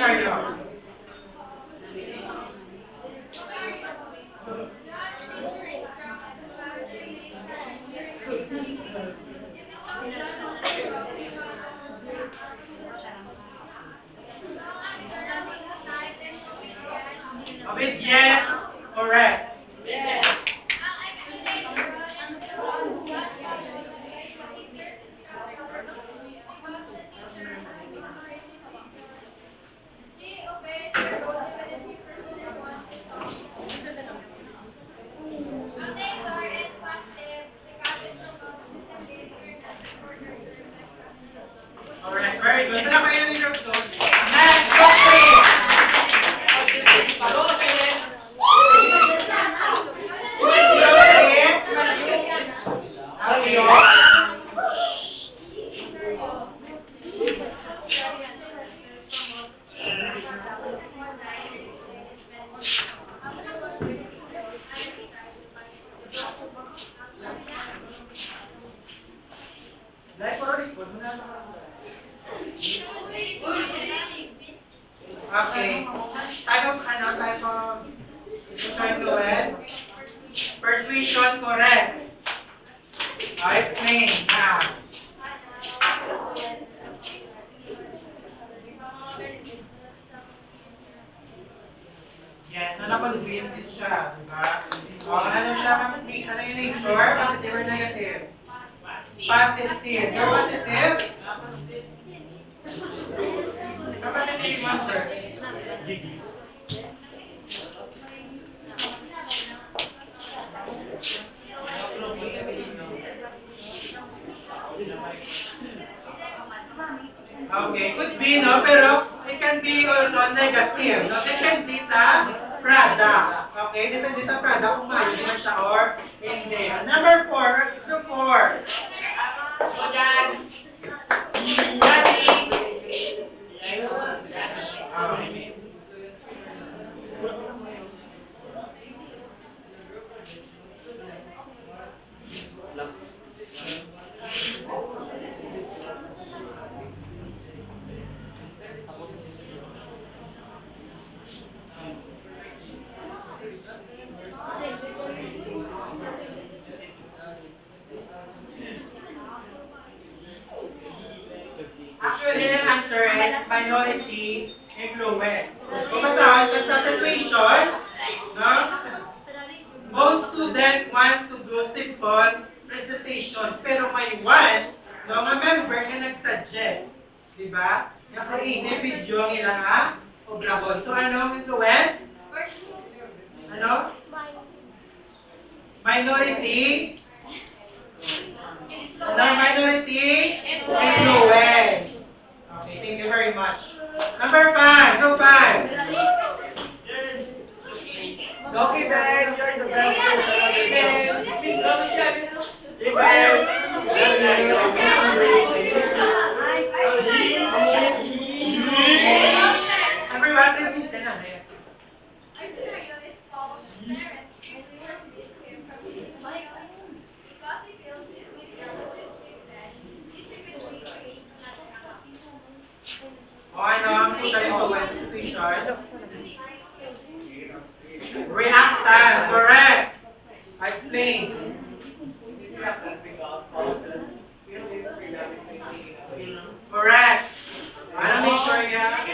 scenario. With yes, correct. Alright, very good. Wala kayo ng instruction. Next, go please. Okay. Type of influence. Persuasion, correct. Explain. Now. Yes, napag-green din siya, diba? O, ano siya, ano yung nature? Positive or negative? Positive. You're positive? Positive answer. Okay, could be, no? Pero it can be also negative. No? It can be sa product. Okay, depende sa product kung maayos naman siya or hindi. Number 4, to 4. Actually, the answer is minority influence. Kung saan, sa situation, no? Most students want to do simple presentation, pero may one, no, nga member na nag-suggest, di ba? Na create video ng ilang obrabon. So, ano influence? Ano? Minority? Ano, minority influence. Okay, thank you very much. Number 5, go 5. Loki Ben, you're the best. Everyone, please stand up. Reactant, correct. Explain. Correct. I want to make sure you have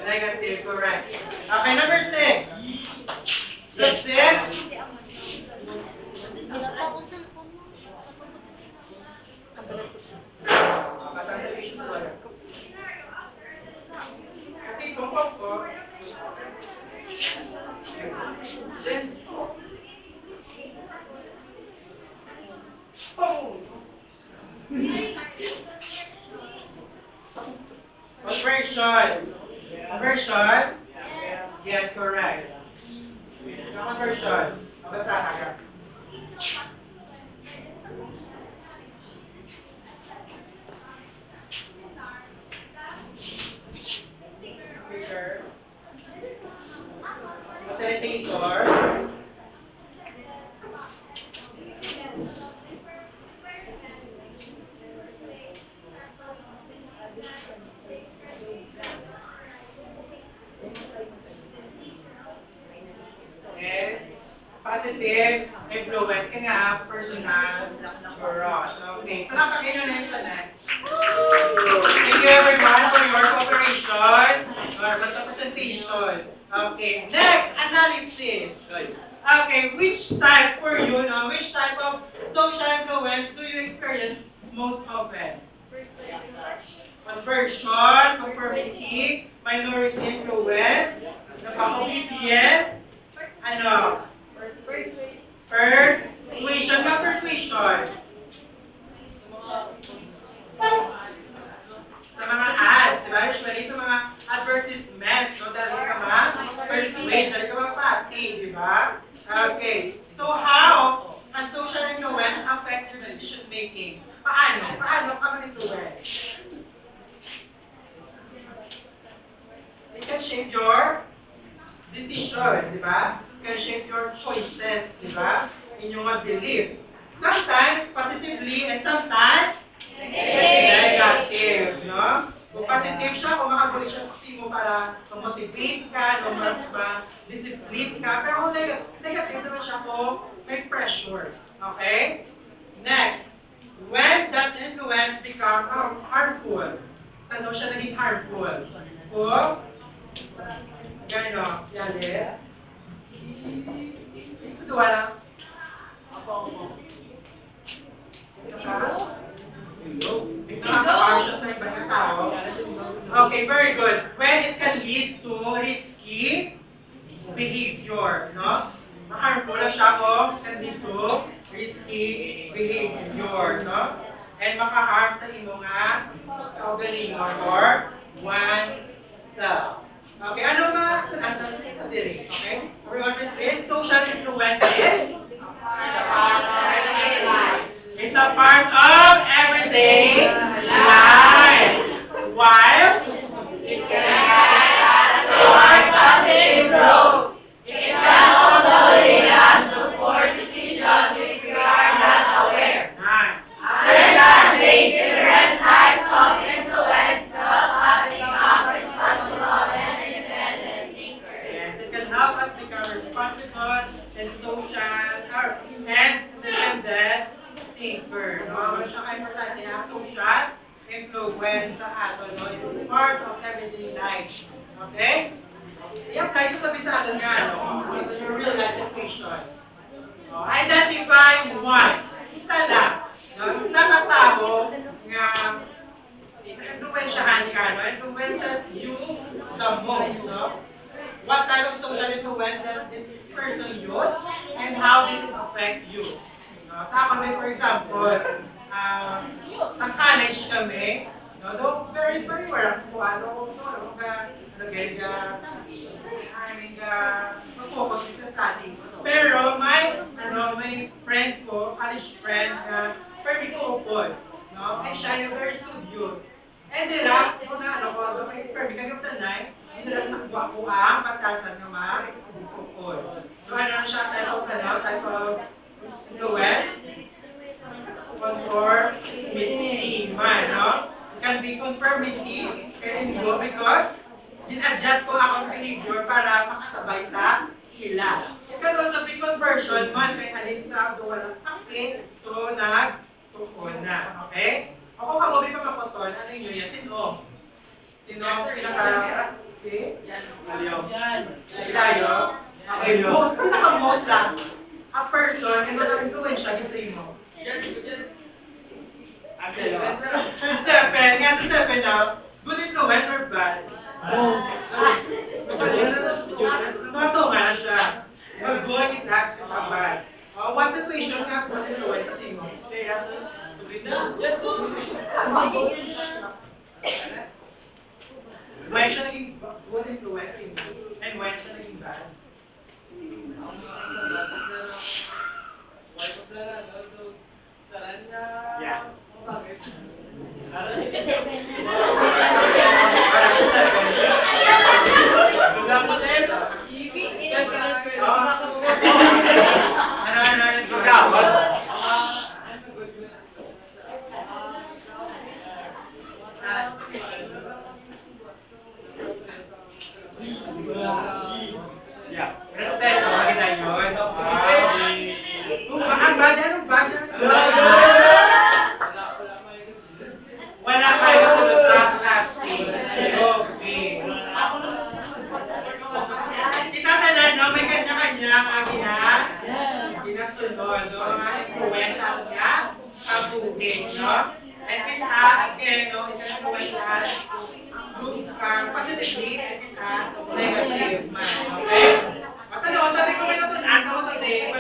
negative, correct. Okay, number 6. Number 6. Conversion. Conversion? Yes, correct. Conversion. Basahan ka. Facilitator. positive influence ka nga, personal growth. Okay, palakpakin nyo na yung sanay. Thank you everyone for your cooperation or presentation. Okay, next, analysis. Okay, which type for you, which type of social influence do you experience most often? Conversion, conformity, minority influence, napaka-obedient, ano? Persuasion, na persuasion. Sa mga ads, diba? Usually sa mga advertisements, no? Dahil ka ma-persuade, dahil ka ma-pati, diba? Okay. So how can social influence affect your decision making? Paano? Paano ka ma-influence? It can shape your decision, di ba? It can shape your choices, di ba? In your belief. Sometimes positively and sometimes negative, no? Kung positive siya, kung makabuli siya sa mo para ma-motivate ka, ma-discipline ka. Pero kung negative naman siya kung may pressure. Okay? Next, when does influence become harmful? Saan siya naging harmful? Kung gano'n, yali. Ito wala. Okay, very good. When it can lead to risky behavior, no? Harmful na siya kung can lead to risky behavior, no? And makaharm sa imo nga kaugalingon or oneself. Okay, ano ba sa diri? Okay? Everyone is social influence is it's a part of everyday life. While it can support positive growth, it can also lead us to poor decisions if we are not aware. There are different types of influence that have become responsible and independent thinkers. Yes, it can help us become responsible and social and independent thinker. No, siya kayo importante ang social influence sa ato, no? It's part of everyday life. Okay? I-apply ito sa bisado nga, no? Ito yung real life situation. So, identify one. Isa lang. No? Isa na tao nga influensyahan ka, no? Influences you the most, no? What type of social influence does this person use and how does it affect you? No? Tapos, for example, sa college kami, no, though very well po, mag-focus sa study. Pero may friend ko, college friend, very focus, no, and siya yung very studious. And nila, may permit kami tanay, nila nakagawa ko ang pagkasan ng mga focus. So, ano siya, type of influence? Conformity man, no? It can be conformity and go because din-adjust ko akong behavior para makasabay sa ila. It can also be conversion man kay alin sa walang sakit, so nag-tukon na. Okay? Ako kamubi ka mapotol, ano yun yan? Sino? Sino ang pinaka... Okay? Aliyo. Ilayo? Okay, most. Pinaka-most lang. A person, and wala influence siya, gito mo. Stephen now, good influence or bad? Totoo nga siya. Good is actually bad. What situation nga good influence sa mo? Why siya naging good influence and why siya naging bad? Yeah. Yeah. Respeto, maganda yun. no? And it has, again, no, it has positively, and it has negative man, okay? Matanong, sabi ko may natunan ko today,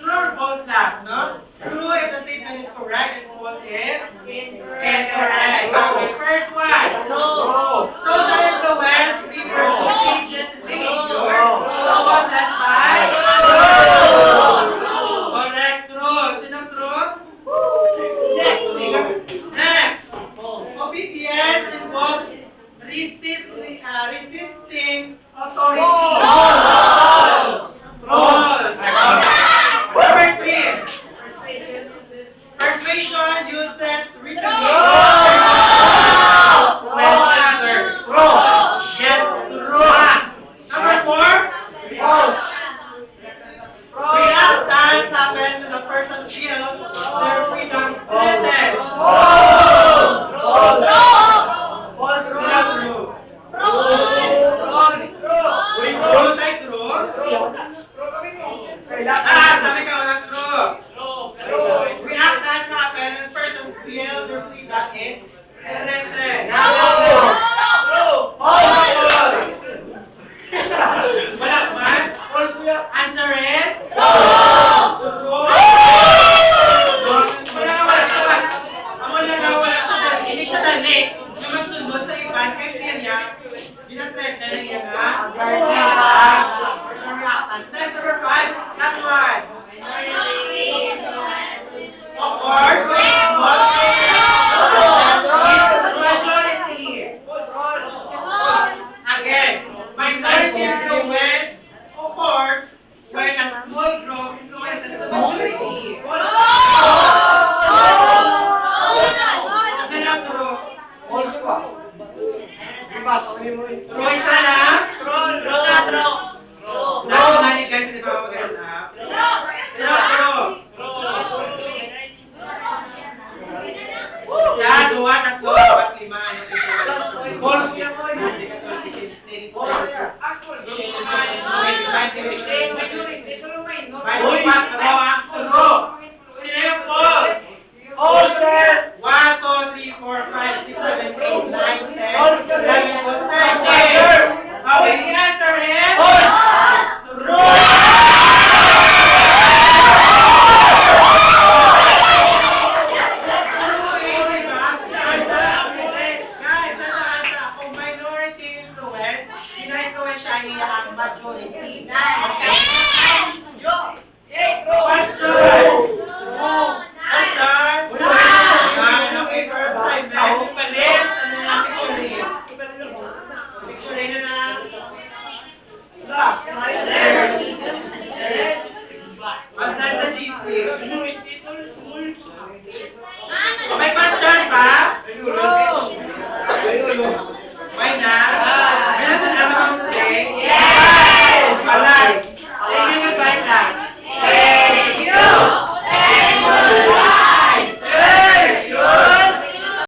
true or false lang, no? True if the statement is correct, and false is incorrect. Okay, first one. Social influence refers to changes in behavior. So what's that by? Correct, true. Sino true? Next. Obedience involves resisting authority. Number 3. Persuasion uses reasoning. Number 4. Reactions happen to the person's will, their freedom limited. Sabi ka walang true. Reactions happen to the person's will, their freedom is limited. Wala man? Answer is? Roy sana? Narinig guys, hindi ba maganda? Yan, 2, 3, 4, 5, 6, 7, 8, 9, 10, 11, 12, 13. Okay, the answer is? Kung minority influence, sino influence siya niya ang majority. Okay?